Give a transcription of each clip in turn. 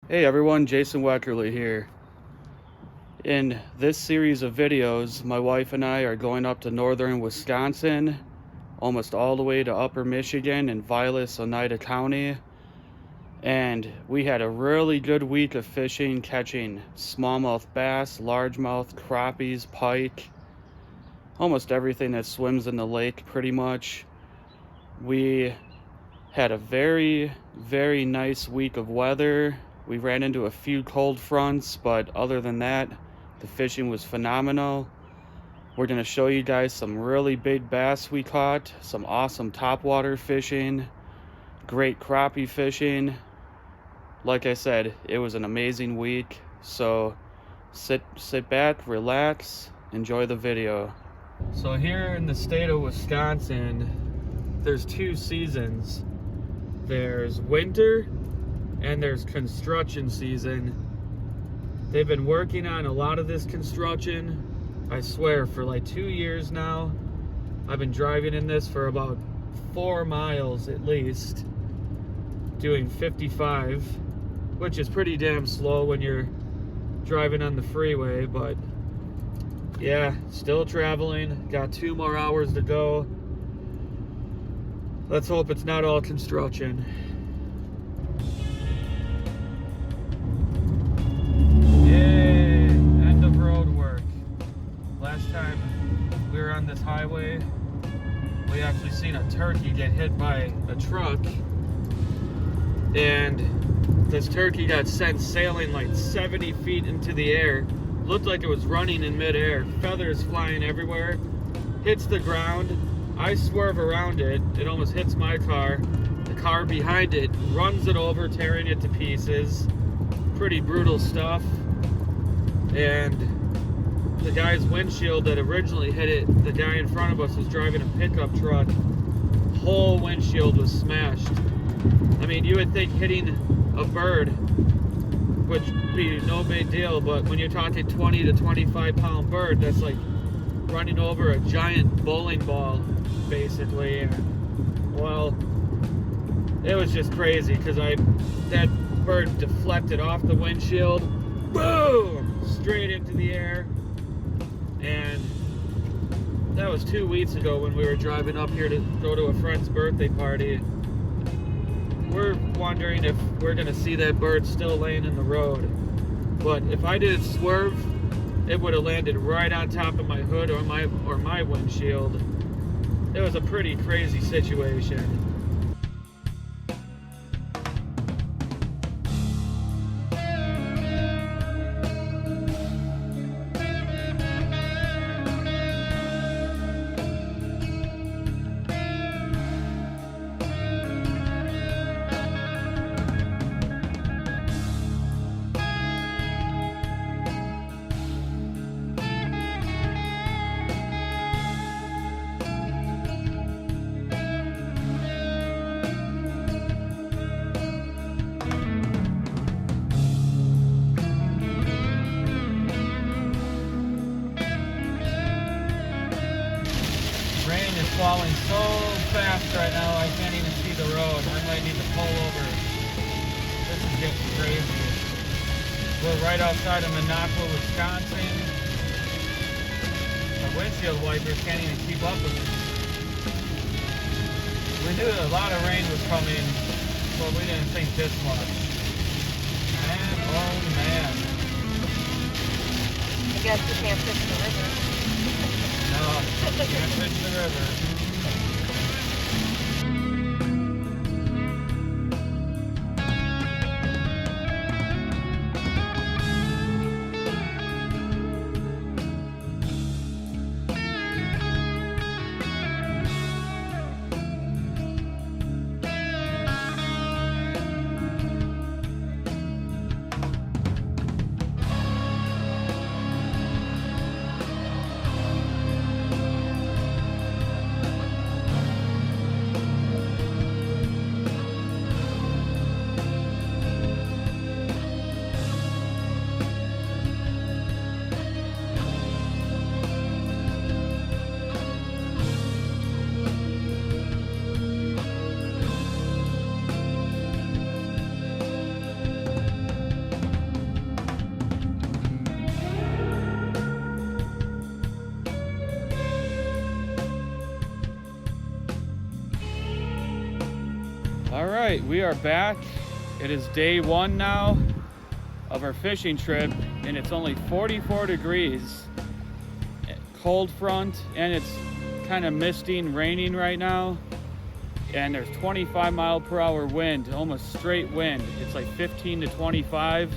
Hey everyone, Jason Weckerle here. In this series of videos, my wife and I are going up to northern Wisconsin, almost all the way to upper Michigan in Vilas, Oneida County. And we had a really good week of fishing, catching smallmouth bass, largemouth, crappies, pike, almost everything that swims in the lake pretty much. We had a very, very nice week of weather. We ran into a few cold fronts, but other than that, the fishing was phenomenal. We're going to show you guys some really big bass we caught, some awesome topwater fishing, great crappie fishing. Like I said, it was an amazing week. So sit back, relax, enjoy the video. So here in the state of Wisconsin, there's two seasons. There's winter and there's construction season. They've been working on a lot of this construction, I swear, for like 2 years now. I've been driving in this for about 4 miles at least, doing 55, which is pretty damn slow when you're driving on the freeway, but yeah, still traveling. Got 2 more hours to go. Let's hope it's not all construction. End of road work. Last time we were on this highway, we actually seen a turkey get hit by a truck, and this turkey got sent sailing like 70 feet into the air. Looked like it was running in midair, feathers flying everywhere, hits the ground. I swerve around it, it almost hits my car. The car behind it runs it over, tearing it to pieces. Pretty brutal stuff. And the guy's windshield that originally hit it, the guy in front of us was driving a pickup truck. Whole windshield was smashed. I mean, you would think hitting a bird would be no big deal, but when you're talking 20 to 25 pound bird, that's like running over a giant bowling ball, basically. And, well, it was just crazy because that bird deflected off the windshield, boom, straight into the air. And that was 2 weeks ago when we were driving up here to go to a friend's birthday party. We're wondering if we're gonna see that bird still laying in the road. But if I didn't swerve, it would have landed right on top of my hood or my windshield. It was a pretty crazy situation. Rain is falling so fast right now, I can't even see the road. I might need to pull over. This is getting crazy. We're right outside of Northwoods, Wisconsin. My windshield wipers can't even keep up with it. We knew a lot of rain was coming, but we didn't think this much. And oh man. I guess you can't fish the river. No, can't fish the river. All right, we are back. It is day 1 now of our fishing trip, and it's only 44 degrees. Cold front, and it's kind of misting, raining right now. And there's 25-mile-per-hour wind, almost straight wind. It's like 15 to 25.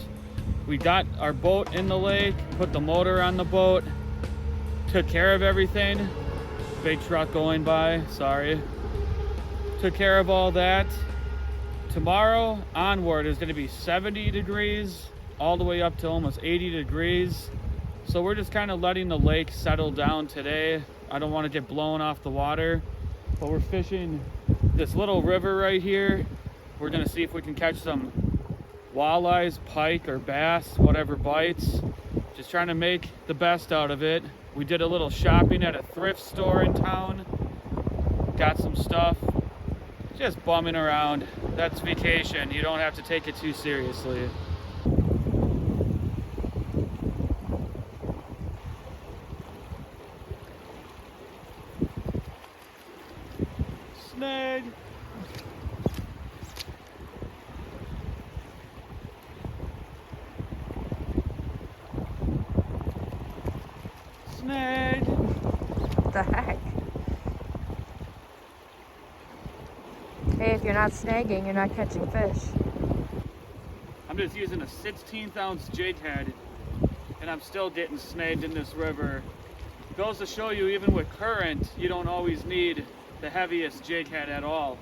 We got our boat in the lake, put the motor on the boat, took care of everything. Big truck going by, sorry. Took care of all that. Tomorrow onward is gonna be 70 degrees, all the way up to almost 80 degrees. So we're just kind of letting the lake settle down today. I don't want to get blown off the water, but we're fishing this little river right here. We're gonna see if we can catch some walleyes, pike, or bass, whatever bites. Just trying to make the best out of it. We did a little shopping at a thrift store in town. Got some stuff. Just bumming around. That's vacation. You don't have to take it too seriously. Snag. Snag. What the heck? Hey, if you're not snagging, you're not catching fish. I'm just using a 16th ounce jig head, and I'm still getting snagged in this river. Goes to show you, even with current, you don't always need the heaviest jig head at all.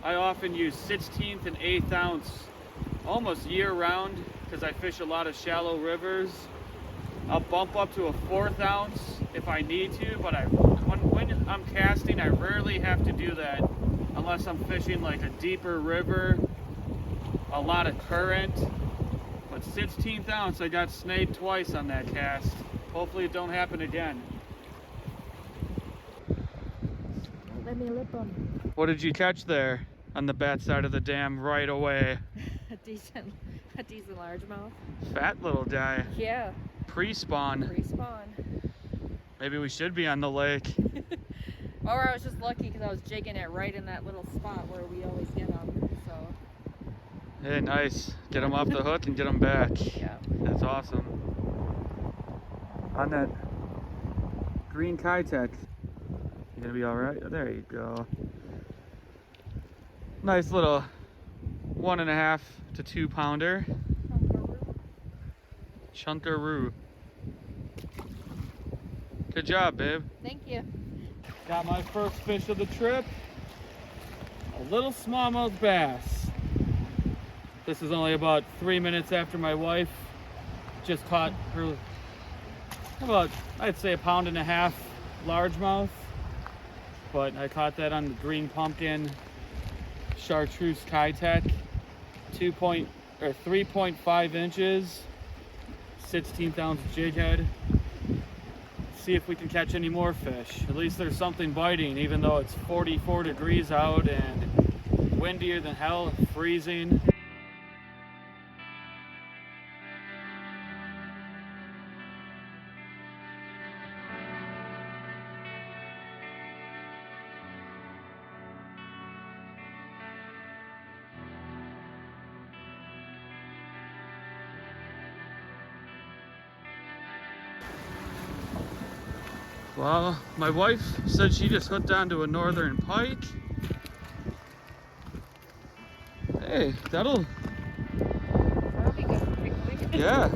I often use 16th and 8th ounce almost year round because I fish a lot of shallow rivers. I'll bump up to a 4th ounce if I need to, but when I'm casting, I rarely have to do that unless I'm fishing like a deeper river, a lot of current. But 16th ounce, I got snagged twice on that cast. Hopefully it don't happen again. Let me lip them. What did you catch there on the bat side of the dam right away? a decent largemouth. Fat little guy. Yeah. Prespawn. Prespawn. Maybe we should be on the lake. Or I was just lucky because I was jigging it right in that little spot where we always get them. So. Hey, nice. Get them off the hook and get them back. Yeah. That's awesome. On that green Kitech. You gonna be all right? There you go. Nice little 1.5 to 2 pounder. Chunkaroo. Good job, babe. Thank you. Got my first fish of the trip. A little smallmouth bass. This is only about 3 minutes after my wife just caught her about, I'd say, 1.5 pound largemouth. But I caught that on the green pumpkin chartreuse Kitech, 3.5 inches, 16th ounce jig head. See if we can catch any more fish. At least there's something biting, even though it's 44 degrees out and windier than hell, freezing. Well, my wife said she just hooked onto a northern pike. Hey, that'll be good for pickling. Yeah.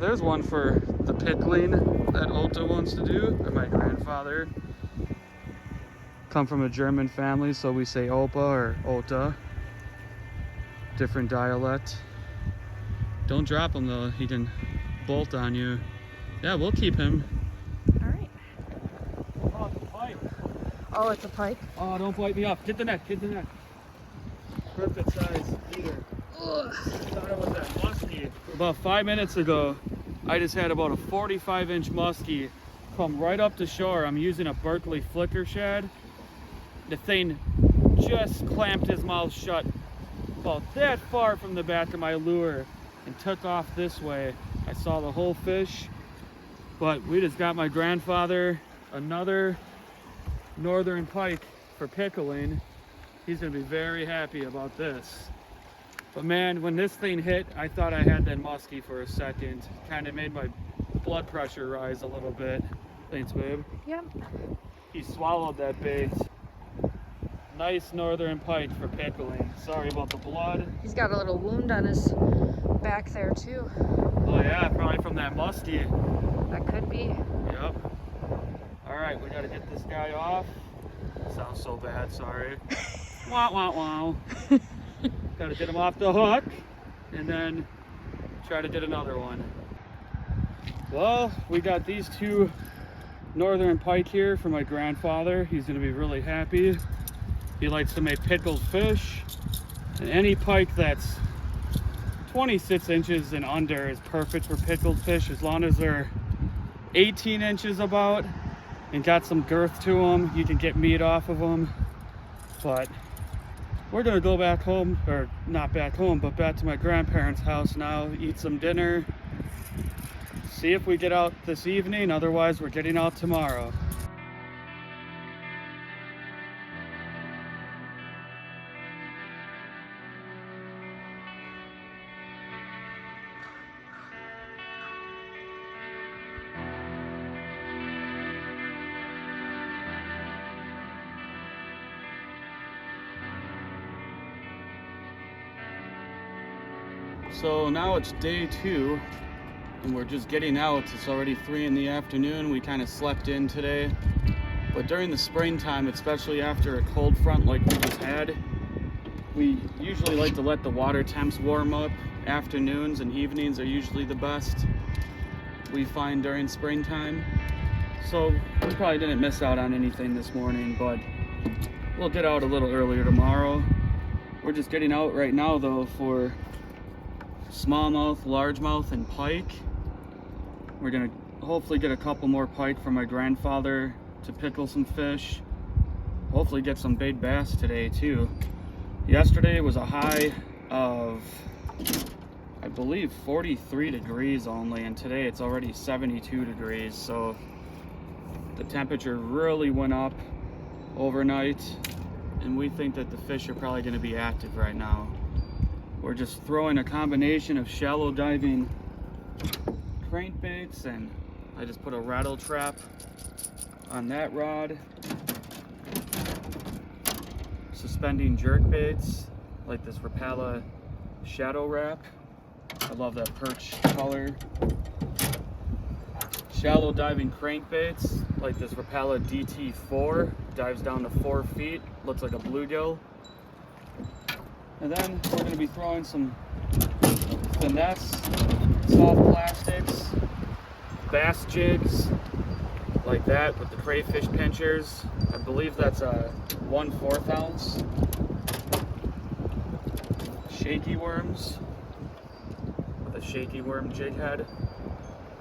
There's one for the pickling that Ota wants to do, or my grandfather. Come from a German family, so we say Opa or Ota. Different dialect. Don't drop him though, he can bolt on you. Yeah, we'll keep him. Oh, it's a pike? Oh, don't bite me off. Get the net, get the net. Perfect size either. Thought it was that muskie. About 5 minutes ago, I just had about a 45-inch muskie come right up to shore. I'm using a Berkeley flicker shad. The thing just clamped his mouth shut about that far from the back of my lure and took off this way. I saw the whole fish, but we just got my grandfather another northern pike for pickling. He's gonna be very happy about this. But man, when this thing hit, I thought I had that muskie for a second. Kind of made my blood pressure rise a little bit. Thanks, babe. Yep. He swallowed that bait. Nice northern pike for pickling. Sorry about the blood. He's got a little wound on his back there too. Oh yeah, probably from that muskie. That could be. Yep. All right, we gotta get this guy off. Sounds so bad, sorry. Wah, wah, wah. Gotta get him off the hook and then try to get another one. Well, we got these two northern pike here for my grandfather. He's gonna be really happy. He likes to make pickled fish, and any pike that's 26 inches and under is perfect for pickled fish, as long as they're 18 inches about and got some girth to them. You can get meat off of them. But we're gonna go back home, or not back home, but back to my grandparents' house now, eat some dinner, see if we get out this evening. Otherwise, we're getting out tomorrow. So now it's day 2 and we're just getting out. It's already 3 in the afternoon. We kind of slept in today, but during the springtime, especially after a cold front like we just had, we usually like to let the water temps warm up. Afternoons and evenings are usually the best, we find, during springtime. So we probably didn't miss out on anything this morning, but we'll get out a little earlier tomorrow. We're just getting out right now though for smallmouth, largemouth, and pike. We're gonna hopefully get a couple more pike for my grandfather to pickle some fish. Hopefully get some big bass today too. Yesterday was a high of, I believe, 43 degrees only, and today it's already 72 degrees. So the temperature really went up overnight, and we think that the fish are probably gonna be active right now. We're just throwing a combination of shallow diving crankbaits, and I just put a rattle trap on that rod. Suspending jerk baits like this Rapala shadow wrap. I love that perch color. Shallow diving crankbaits like this Rapala DT4, dives down to 4 feet, looks like a bluegill. And then we're going to be throwing some finesse soft plastics, bass jigs like that with the crayfish pinchers. I believe that's a 1/4 ounce. Shaky worms with a shaky worm jig head.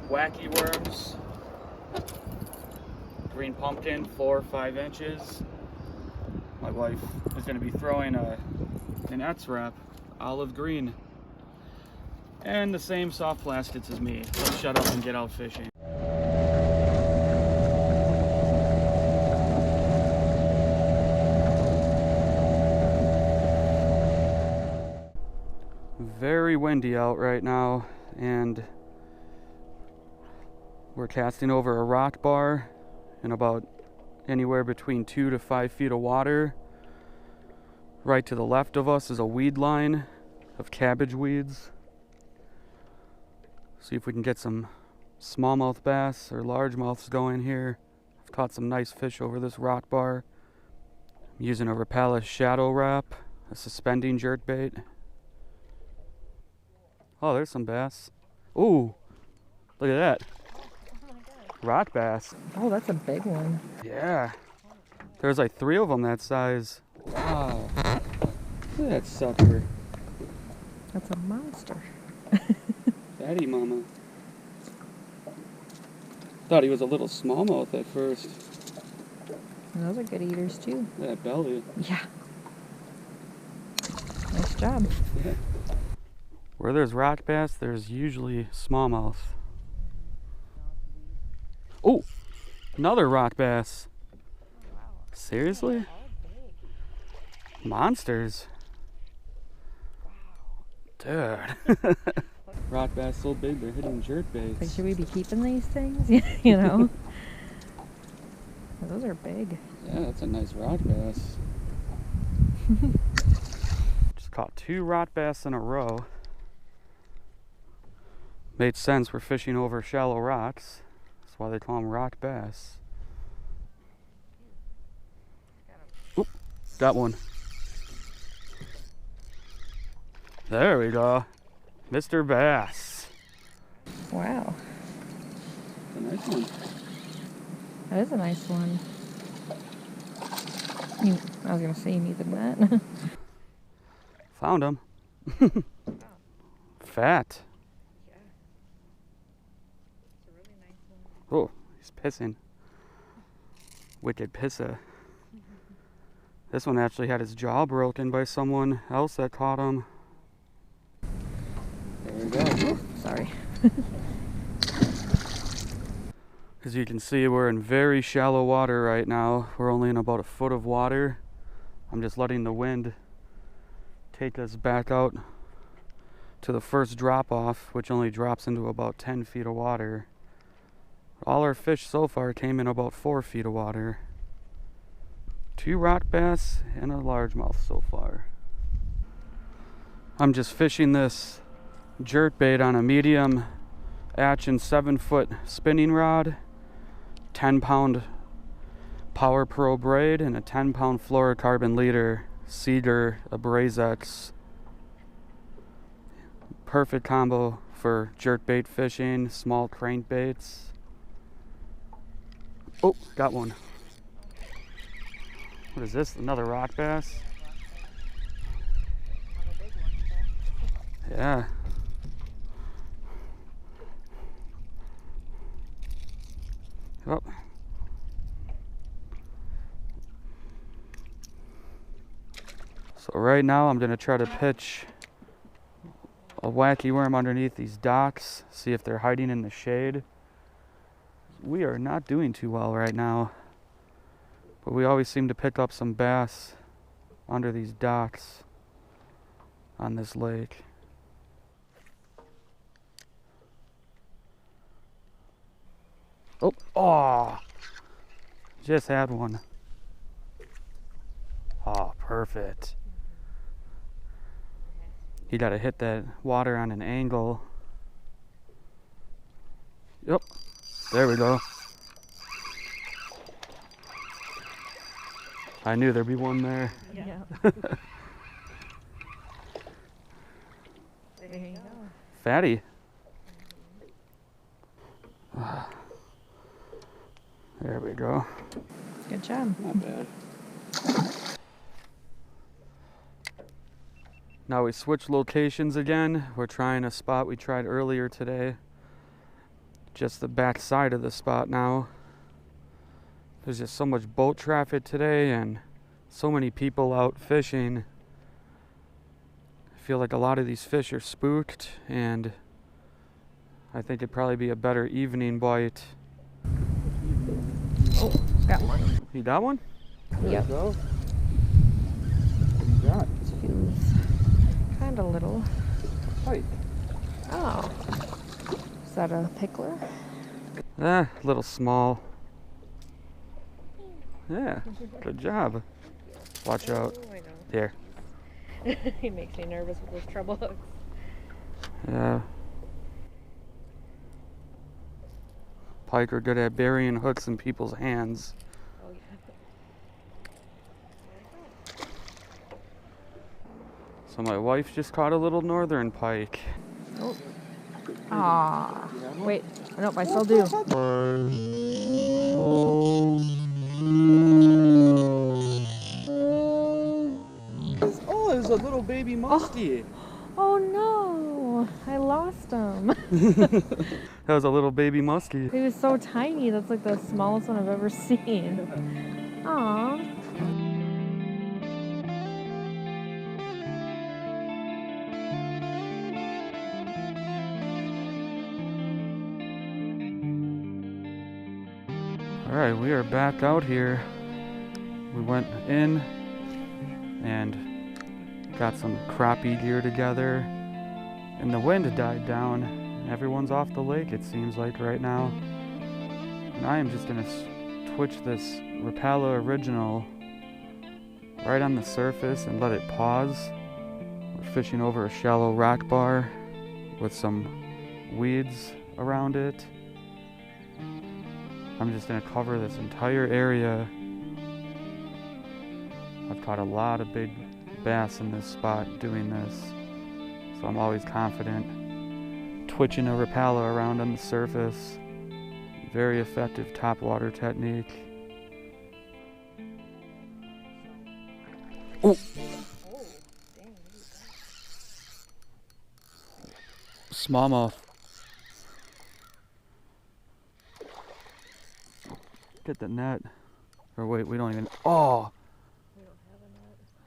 Wacky worms. Green pumpkin, 4 or 5 inches. My wife is going to be throwing an Etz wrap, olive green. And the same soft plastics as me. Let's shut up and get out fishing. Very windy out right now, and we're casting over a rock bar in about anywhere between 2 to 5 feet of water. Right to the left of us is a weed line of cabbage weeds. See if we can get some smallmouth bass or largemouths going here. I've caught some nice fish over this rock bar. I'm using a Rapala shadow wrap, a suspending jerkbait. Oh, there's some bass. Ooh, look at that. Rock bass. Oh, that's a big one. Yeah. There's like 3 of them that size. Wow. Look at that sucker. That's a monster. Fatty mama. Thought he was a little smallmouth at first. And those are good eaters too. That belly. Yeah. Nice job. Yeah. Where there's rock bass, there's usually smallmouth. Oh, another rock bass. Seriously? Monsters. Dude. Rock bass so big they're hitting jerk baits. Like, should we be keeping these things? You know? Those are big. Yeah, that's a nice rock bass. Just caught 2 rock bass in a row. Made sense, we're fishing over shallow rocks. That's why they call them rock bass. Oop, got one. There we go. Mr. Bass. Wow. That's a nice one. That is a nice one. I was going to say you needed that. Found him. Fat. Yeah. It's a really nice one. Oh, he's pissing. Wicked pisser. This one actually had his jaw broken by someone else that caught him. There we go. Sorry. As you can see, we're in very shallow water right now. We're only in about a foot of water. I'm just letting the wind take us back out to the first drop off, which only drops into about 10 feet of water. All our fish so far came in about 4 feet of water. 2 rock bass and a largemouth so far. I'm just fishing this jerk bait on a medium action 7-foot spinning rod, 10-pound Power Pro braid, and a 10-pound fluorocarbon leader, Cedar Abrazex. Perfect combo for jerkbait fishing, small crankbaits. Oh, got one. What is this? Another rock bass? Yeah. Yep. So right now I'm gonna try to pitch a wacky worm underneath these docks, see if they're hiding in the shade. We are not doing too well right now, but we always seem to pick up some bass under these docks on this lake. Oh, just had one. Oh, perfect. You gotta hit that water on an angle. Yep, there we go. I knew there'd be one there. Yeah. There you go. Fatty. There we go. Good job. Not bad. Now we switch locations again. We're trying a spot we tried earlier today. Just the back side of the spot now. There's just so much boat traffic today and so many people out fishing. I feel like a lot of these fish are spooked, and I think it'd probably be a better evening bite. Oh, got one. You got one? Yep. There you go. What you got? She's kind of little. Pike. Oh. Is that a pickler? A little small. Yeah, good job. Watch out. Oh, I know. Here. He makes me nervous with those treble hooks. Yeah. Pike are good at burying hooks in people's hands. Oh, yeah. So my wife just caught a little northern pike. Oh. Aw. Wait. Nope, I still do. Oh, there's a little baby muskie. Oh no. I lost him. That was a little baby muskie. He was so tiny. That's like the smallest one I've ever seen. Aw. Alright, we are back out here. We went in and got some crappie gear together. And the wind had died down. Everyone's off the lake, it seems like, right now. And I am just gonna twitch this Rapala original right on the surface and let it pause. We're fishing over a shallow rock bar with some weeds around it. I'm just gonna cover this entire area. I've caught a lot of big bass in this spot doing this, so I'm always confident. Twitching a Rapala around on the surface. Very effective topwater technique. Oh! Smallmouth. Get the net. Or wait, we don't even. Oh!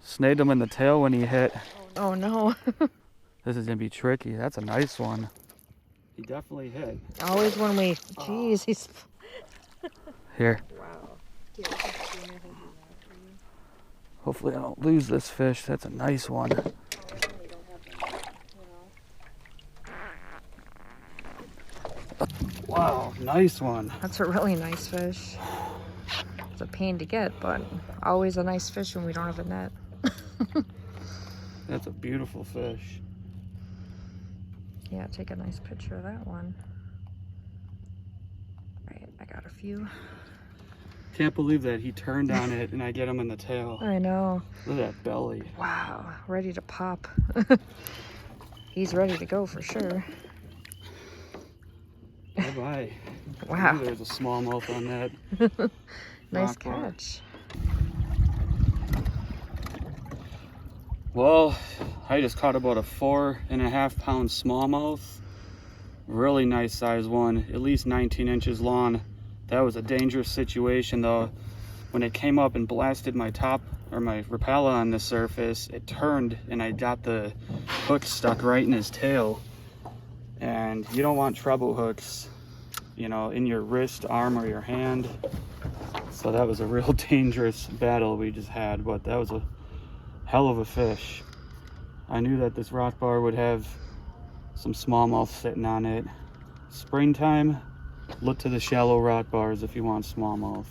Snagged him in the tail when he hit. Oh no. This is gonna be tricky. That's a nice one. He definitely hit. Always when we. Jeez, he's. Here. Wow. Hopefully I don't lose this fish. That's a nice one. Wow, nice one. That's a really nice fish. It's a pain to get, but always a nice fish when we don't have a net. That's a beautiful fish. Yeah, take a nice picture of that one. Right, I got a few. Can't believe that he turned on it and I get him in the tail. I know. Look at that belly. Wow, ready to pop. He's ready to go for sure. Bye-bye. Wow. There's a smallmouth on that. Nice rock bar. catch. Well, I just caught about a 4.5 pound smallmouth. Really nice size one, at least 19 inches long. That was a dangerous situation though. When it came up and blasted my my Rapala on the surface, it turned and I got the hook stuck right in his tail. And you don't want treble hooks, you know, in your wrist, arm, or your hand. So that was a real dangerous battle we just had, but that was a hell of a fish. I knew that this rock bar would have some smallmouth sitting on it. Springtime, look to the shallow rock bars if you want smallmouth.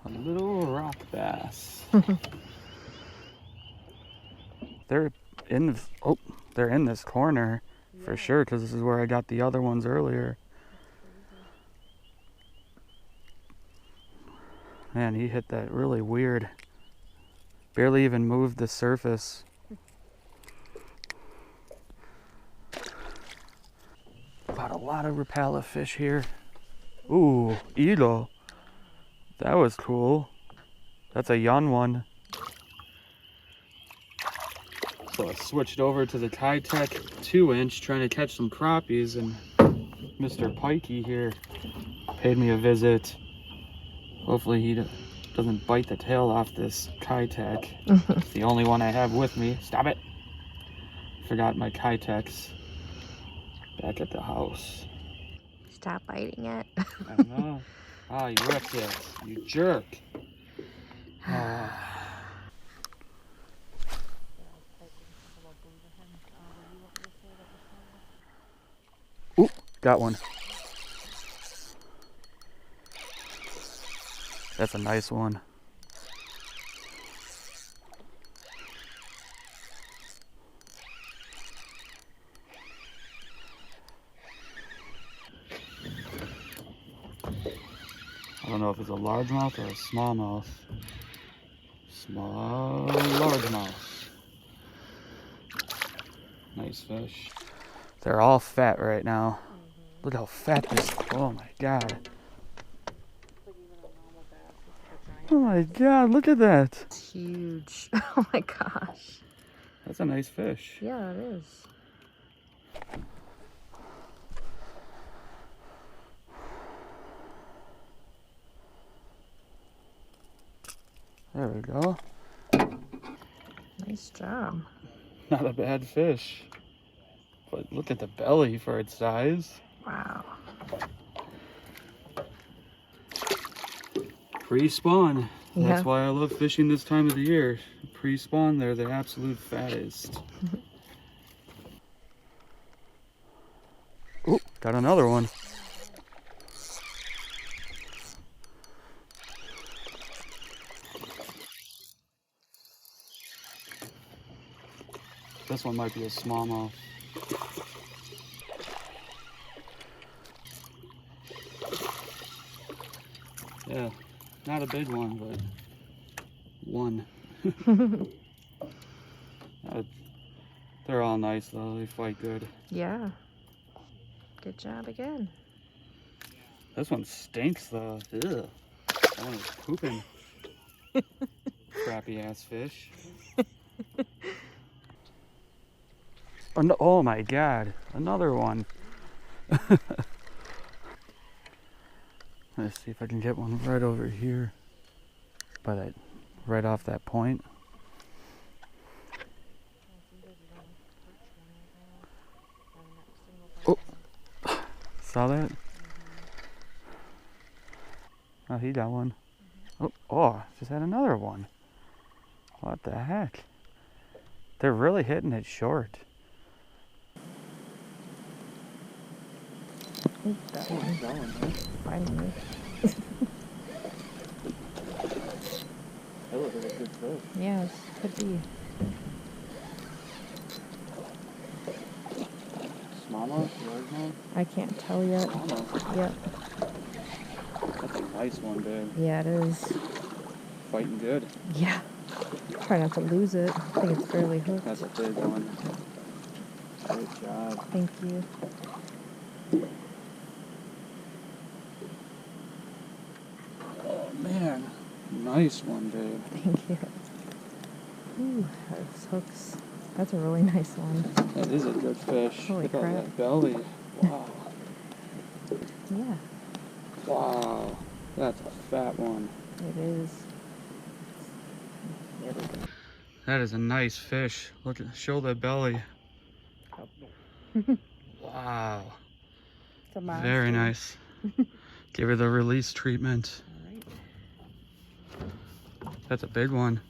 A little rock bass. They're in this. Oh, they're in this corner for sure, because this is where I got the other ones earlier. Man, he hit that really weird. Barely even moved the surface. Got a lot of Rapala fish here. Ooh, eagle. That was cool. That's a young one. So I switched over to the Kitech 2-inch trying to catch some crappies, and Mr. Pikey here paid me a visit. Hopefully he doesn't bite the tail off this Kitech. It's the only one I have with me. Stop it. Forgot my Kitechs back at the house. Stop biting it. I know. Ah, you ripped it. You jerk. Ooh, got one. That's a nice one. I don't know if it's a largemouth or a smallmouth. Largemouth. Nice fish. They're all fat right now. Look how fat this. Oh my god. Oh my god, look at that. It's huge. Oh my gosh. That's a nice fish. Yeah, it is. There we go. Nice job. Not a bad fish. But look at the belly for its size. Wow. Pre-spawn. Yeah. That's why I love fishing this time of the year. Pre-spawn, they're the absolute fattest. Oh, got another one. This one might be a smallmouth. Yeah, not a big one, but one. They're all nice though, they fight good. Yeah. Good job again. This one stinks though. Ugh. That one is pooping. Crappy ass fish. Oh, no, oh my god, another one. Let's see if I can get one right over here. By that, right off that point. Oh, saw that? Oh, he got one. Oh, just had another one. What the heck? They're really hitting it short. That one. Finally. That looks like a good fish. Yes, could be. Smallmouth? Largemouth? I can't tell yet. Smallmouth. Yep. That's a nice one, babe. Yeah, it is. Fighting good. Yeah. Try not to lose it. I think it's fairly hooked. That's a big one. Great job. Thank you. Oh man, nice one, babe. Thank you. Ooh, those hooks. That's a really nice one. That is a good fish. Holy Look at crap. that belly. Wow. Yeah, Wow. That's a fat one. it is. There we go. That is a nice fish. Look at, show the belly. Wow. It's a monster. Very nice. Give her the release treatment. All right. That's a big one.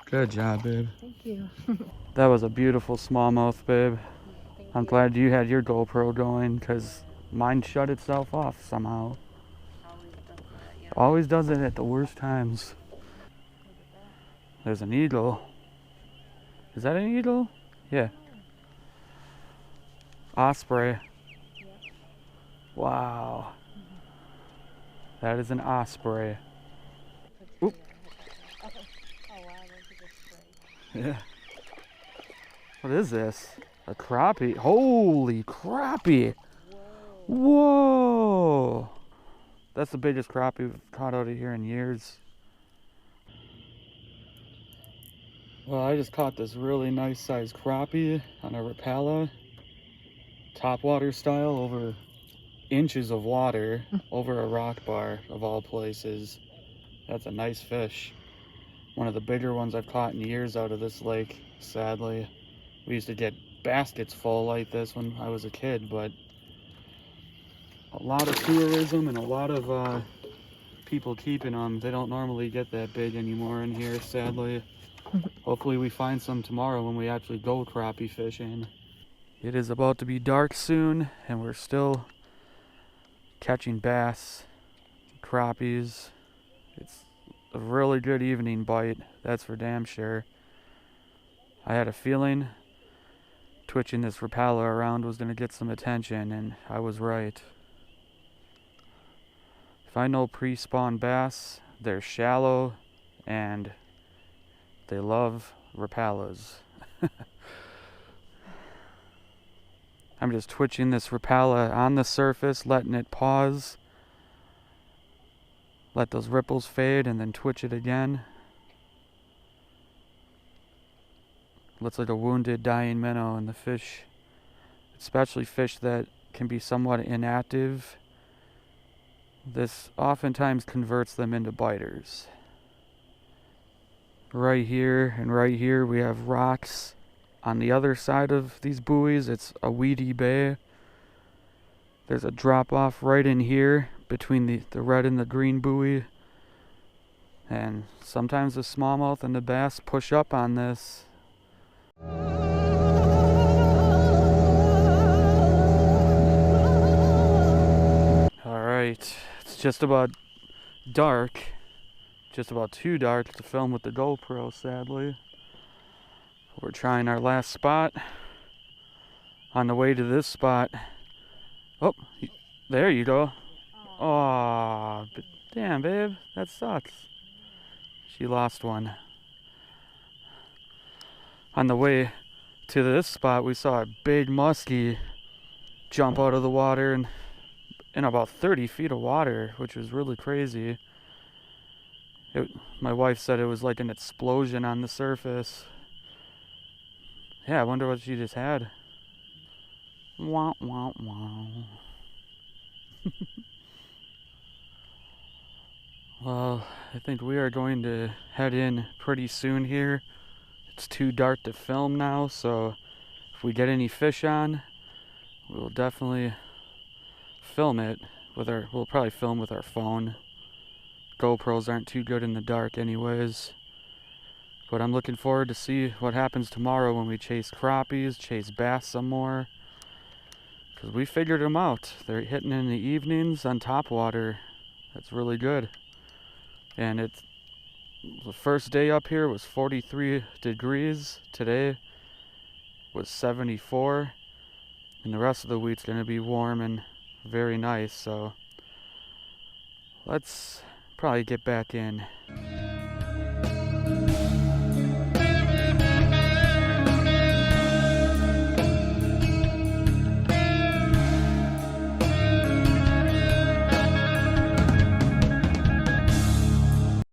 Good job, babe. Thank you. That was a beautiful smallmouth, babe. Thank I'm you. glad you had your GoPro going because mine shut itself off somehow. Always does that, yeah. Always does it at the worst times. Look at that. There's an eagle. Is that an eagle? Yeah. Osprey. Yeah. Wow. That is an osprey. Oop. Oh wow, that's a good spray. Yeah. What is this? A crappie. Holy crappie. Whoa. That's the biggest crappie we've caught out of here in years. Well, I just caught this really nice sized crappie on a Rapala. Topwater style, over inches of water, over a rock bar of all places. That's a nice fish. One of the bigger ones I've caught in years out of this lake, sadly. We used to get baskets full like this when I was a kid, but a lot of tourism and a lot of people keeping them. They don't normally get that big anymore in here, sadly. Hopefully we find some tomorrow when we actually go crappie fishing. It is about to be dark soon, and we're still catching bass, crappies. It's a really good evening bite, that's for damn sure. I had a feeling twitching this Rapala around was going to get some attention, and I was right. If I know pre-spawn bass, they're shallow and they love Rapalas. I'm just twitching this Rapala on the surface, letting it pause, let those ripples fade, and then twitch it again. Looks like a wounded, dying minnow, and the fish, especially fish that can be somewhat inactive, This oftentimes converts them into biters. Right here and right here we have rocks. On the other side of these buoys, it's a weedy bay. There's a drop off right in here between the red and the green buoy. And sometimes the smallmouth and the bass push up on this. Alright, it's just about dark. Just about too dark to film with the GoPro, sadly. We're trying our last spot. On the way to this spot. Oh, there you go. Aw, damn, babe, that sucks. She lost one. On the way to this spot, we saw a big muskie jump out of the water and in about 30 feet of water, which was really crazy. My wife said it was like an explosion on the surface. Yeah, I wonder what she just had. Wah, wah, wah. Well, I think we are going to head in pretty soon here. It's too dark to film now, so if we get any fish on, we'll definitely film it we'll probably film with our phone. GoPros aren't too good in the dark anyways. But I'm looking forward to see what happens tomorrow when we chase crappies, chase bass some more. Because we figured them out. They're hitting in the evenings on Topwater. That's really good. And the first day up here was 43 degrees. Today was 74. And the rest of the week's going to be warm and very nice. So let's probably get back in.